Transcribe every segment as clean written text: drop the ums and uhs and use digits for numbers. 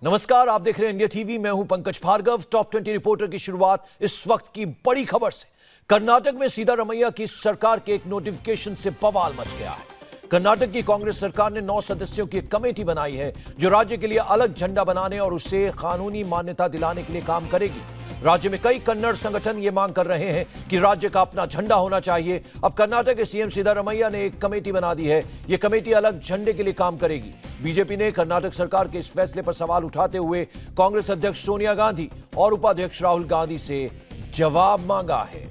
नमस्कार, आप देख रहे हैं इंडिया टीवी। मैं हूं पंकज भार्गव। टॉप 20 रिपोर्टर की शुरुआत इस वक्त की बड़ी खबर से। कर्नाटक में सिद्धारमैया की सरकार के एक नोटिफिकेशन से बवाल मच गया है। कर्नाटक की कांग्रेस सरकार ने 9 सदस्यों की एक कमेटी बनाई है जो राज्य के लिए अलग झंडा बनाने और उसे कानूनी मान्यता दिलाने के लिए काम करेगी। राज्य में कई कन्नड़ संगठन ये मांग कर रहे हैं कि राज्य का अपना झंडा होना चाहिए। अब कर्नाटक के सीएम सिद्धारमैया ने एक कमेटी बना दी है। यह कमेटी अलग झंडे के लिए काम करेगी। बीजेपी ने कर्नाटक सरकार के इस फैसले पर सवाल उठाते हुए कांग्रेस अध्यक्ष सोनिया गांधी और उपाध्यक्ष राहुल गांधी से जवाब मांगा है।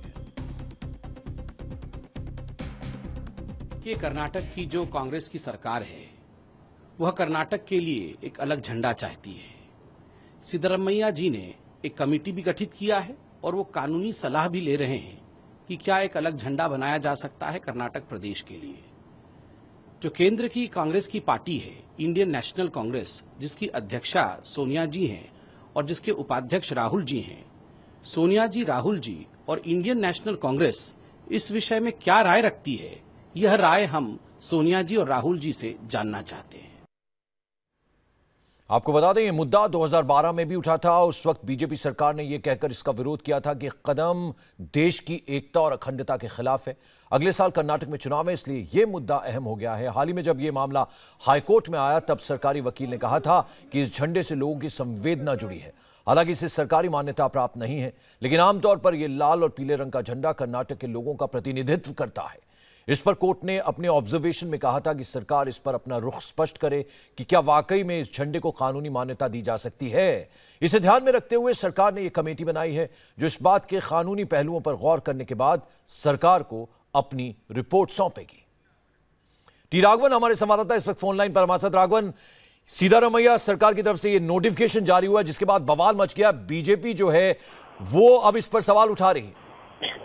कि कर्नाटक की जो कांग्रेस की सरकार है वह कर्नाटक के लिए एक अलग झंडा चाहती है। सिद्धारमैया जी ने एक कमेटी भी गठित किया है और वो कानूनी सलाह भी ले रहे हैं कि क्या एक अलग झंडा बनाया जा सकता है कर्नाटक प्रदेश के लिए। जो केंद्र की कांग्रेस की पार्टी है इंडियन नेशनल कांग्रेस, जिसकी अध्यक्षा सोनिया जी हैं और जिसके उपाध्यक्ष राहुल जी हैं, सोनिया जी, राहुल जी और इंडियन नेशनल कांग्रेस इस विषय में क्या राय रखती है, यह राय हम सोनिया जी और राहुल जी से जानना चाहते हैं। आपको बता दें, यह मुद्दा 2012 में भी उठा था। उस वक्त बीजेपी सरकार ने यह कहकर इसका विरोध किया था कि कदम देश की एकता और अखंडता के खिलाफ है। अगले साल कर्नाटक में चुनाव है, इसलिए यह मुद्दा अहम हो गया है। हाल ही में जब यह मामला हाईकोर्ट में आया तब सरकारी वकील ने कहा था कि इस झंडे से लोगों की संवेदना जुड़ी है। हालांकि इसे सरकारी मान्यता प्राप्त नहीं है, लेकिन आमतौर पर यह लाल और पीले रंग का झंडा कर्नाटक के लोगों का प्रतिनिधित्व करता है। इस पर कोर्ट ने अपने ऑब्जर्वेशन में कहा था कि सरकार इस पर अपना रुख स्पष्ट करे कि क्या वाकई में इस झंडे को कानूनी मान्यता दी जा सकती है। इसे ध्यान में रखते हुए सरकार ने यह कमेटी बनाई है जो इस बात के कानूनी पहलुओं पर गौर करने के बाद सरकार को अपनी रिपोर्ट सौंपेगी। टी राघवन हमारे संवाददाता इस वक्त फोन लाइन पर हमारे साथ। राघवन, सिद्धारमैया सरकार की तरफ से यह नोटिफिकेशन जारी हुआ जिसके बाद बवाल मच गया। बीजेपी जो है वो अब इस पर सवाल उठा रही है।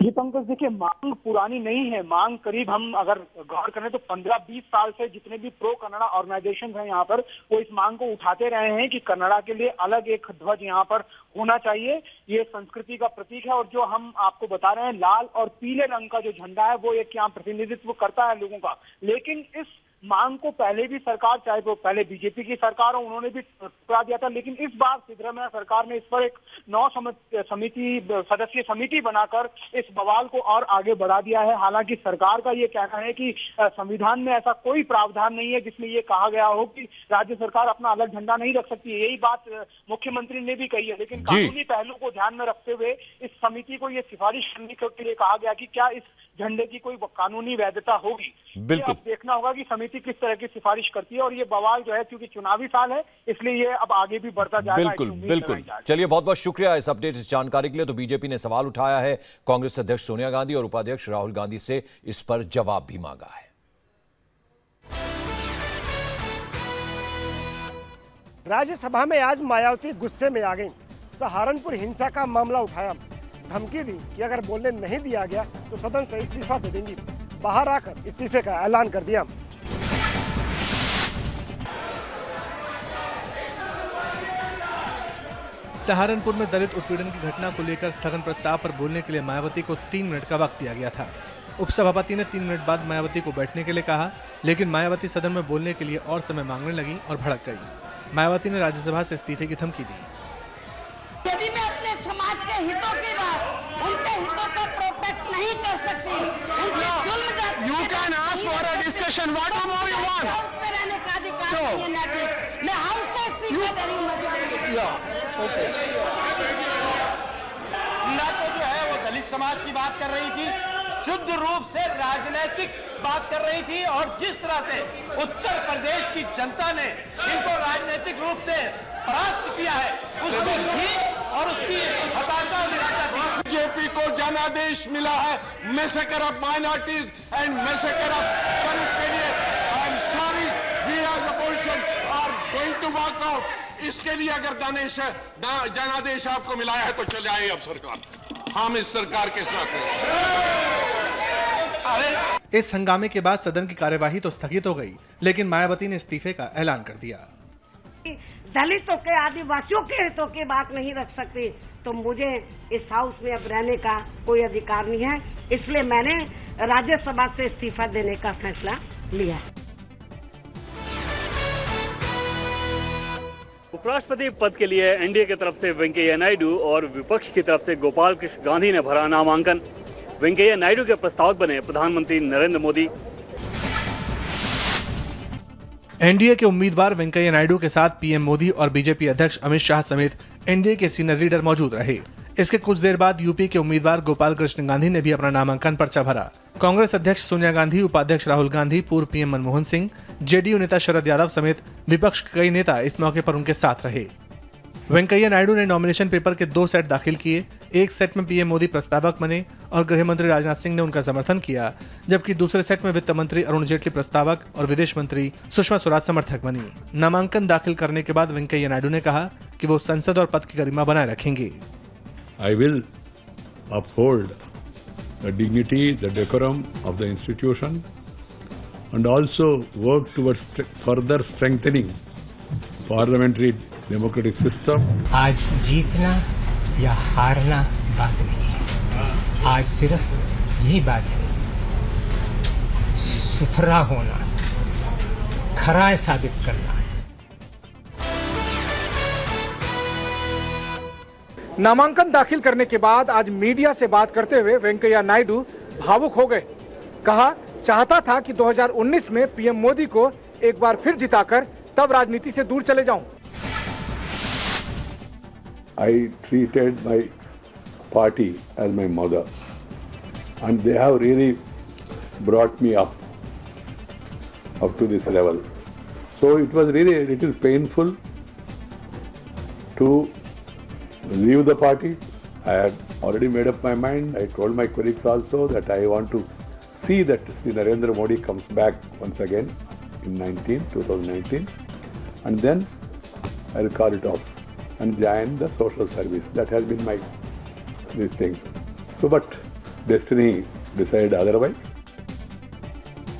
जी पंकज, देखिए, मांग पुरानी नहीं है। मांग करीब हम अगर गौर करें तो 15-20 साल से जितने भी प्रो कन्नड़ा ऑर्गेनाइजेशन हैं यहाँ पर, वो इस मांग को उठाते रहे हैं कि कन्नड़ा के लिए अलग एक ध्वज यहाँ पर होना चाहिए। ये संस्कृति का प्रतीक है और जो हम आपको बता रहे हैं लाल और पीले रंग का जो झंडा है वो एक यहाँ प्रतिनिधित्व करता है लोगों का। लेकिन इस मांग को पहले भी सरकार, चाहे वो पहले बीजेपी की सरकार हो, उन्होंने भी ठुकरा दिया था। लेकिन इस बार सिद्धारमैया सरकार ने इस पर एक 9 सदस्यीय समिति बनाकर इस बवाल को और आगे बढ़ा दिया है। हालांकि सरकार का ये कहना है कि संविधान में ऐसा कोई प्रावधान नहीं है जिसमें ये कहा गया हो कि राज्य सरकार अपना अलग झंडा नहीं रख सकती है। यही बात मुख्यमंत्री ने भी कही है। लेकिन कानूनी पहलू को ध्यान में रखते हुए इस समिति को ये सिफारिश करने के लिए कहा गया कि क्या इस झंडे की कोई कानूनी वैधता होगी। बिल्कुल, अब देखना होगा कि समिति किस तरह की सिफारिश करती है। और ये बवाल जो है, क्योंकि चुनावी साल है, इसलिए ये अब आगे भी बढ़ता जाएगा। बिल्कुल। चलिए, बहुत बहुत शुक्रिया इस अपडेट, इस जानकारी के लिए। तो बीजेपी ने सवाल उठाया है, कांग्रेस अध्यक्ष सोनिया गांधी और उपाध्यक्ष राहुल गांधी से इस पर जवाब भी मांगा है। राज्यसभा में आज मायावती गुस्से में आ गई। सहारनपुर हिंसा का मामला उठाया, धमकी दी कि अगर बोलने नहीं दिया गया तो सदन से इस्तीफा दे देंगी। बाहर आकर इस्तीफे का ऐलान कर दिया। सहारनपुर में दलित उत्पीड़न की घटना को लेकर स्थगन प्रस्ताव पर बोलने के लिए मायावती को 3 मिनट का वक्त दिया गया था। उपसभापति ने 3 मिनट बाद मायावती को बैठने के लिए कहा, लेकिन मायावती सदन में बोलने के लिए और समय मांगने लगी और भड़क गई। मायावती ने राज्यसभा से इस्तीफे की धमकी दी। यदि मैं अपने समाज के हितों की बात, उनके हितों को प्रोटेक्ट नहीं कर सकती, उनके जुल्म जाति You can ask for a discussion. What more you want? उसमें रहने का अधिकार नहीं है नैतिक। मैं हमसे इस्तीफा दे रही हूँ। Okay. ना तो जो है वो दलित समाज की बात कर रही थी, शुद्ध रूप से राजनीतिक बात कर रही थी। और जिस तरह से उत्तर प्रदेश की जनता ने इनको राजनीतिक रूप से परास्त किया है, उसकी जीत और उसकी हताशा और निराशा थी। बीजेपी को जनादेश मिला है massacre of minorities and massacre of Dalit के लिए। I am sorry, we as opposition are going to walk out. इसके लिए अगर जनादेश आपको मिला है तो चले आए अब सरकार। हम इस सरकार के साथ हैं। इस हंगामे के बाद सदन की कार्यवाही तो स्थगित हो गई, लेकिन मायावती ने इस्तीफे का ऐलान कर दिया। दलितों के, आदिवासियों के हितों की बात नहीं रख सकती तो मुझे इस हाउस में अब रहने का कोई अधिकार नहीं है। इसलिए मैंने राज्यसभा से इस्तीफा देने का फैसला लिया है। उपराष्ट्रपति पद के लिए एनडीए की तरफ से वेंकैया नायडू और विपक्ष की तरफ से गोपाल कृष्ण गांधी ने भरा नामांकन। वेंकैया नायडू के प्रस्तावक बने प्रधानमंत्री नरेंद्र मोदी। एनडीए के उम्मीदवार वेंकैया नायडू के साथ पीएम मोदी और बीजेपी अध्यक्ष अमित शाह समेत एनडीए के सीनियर लीडर मौजूद रहे। इसके कुछ देर बाद यूपी के उम्मीदवार गोपाल कृष्ण गांधी ने भी अपना नामांकन पर्चा भरा। कांग्रेस अध्यक्ष सोनिया गांधी, उपाध्यक्ष राहुल गांधी, पूर्व पीएम मनमोहन सिंह, जेडीयू नेता शरद यादव समेत विपक्ष के कई नेता इस मौके पर उनके साथ रहे। वेंकैया नायडू ने नॉमिनेशन पेपर के 2 सेट दाखिल किए। एक सेट में पीएम मोदी प्रस्तावक बने और गृह मंत्री राजनाथ सिंह ने उनका समर्थन किया, जबकि दूसरे सेट में वित्त मंत्री अरुण जेटली प्रस्तावक और विदेश मंत्री सुषमा स्वराज समर्थक बनी। नामांकन दाखिल करने के बाद वेंकैया नायडू ने कहा कि वो संसद और पद की गरिमा बनाए रखेंगे। I will uphold the dignity, the decorum of the institution and also work towards further strengthening parliamentary democratic system. आज जीतना या हारना बात नहीं है, आज सिर्फ यही बात है, सुथरा होना, खरा साबित करना। नामांकन दाखिल करने के बाद आज मीडिया से बात करते हुए वेंकैया नायडू भावुक हो गए। कहा, चाहता था कि 2019 में पीएम मोदी को एक बार फिर जिताकर तब राजनीति से दूर चले जाऊं। I treated my party as my mother and they have really brought me up to this level. So it was really a little painful to leave the party. I had already made up my mind. I told my colleagues also that I want to see that Narendra Modi comes back once again in 2019 and then I'll call it off and join the social service. That has been this thing. So but destiny decided otherwise.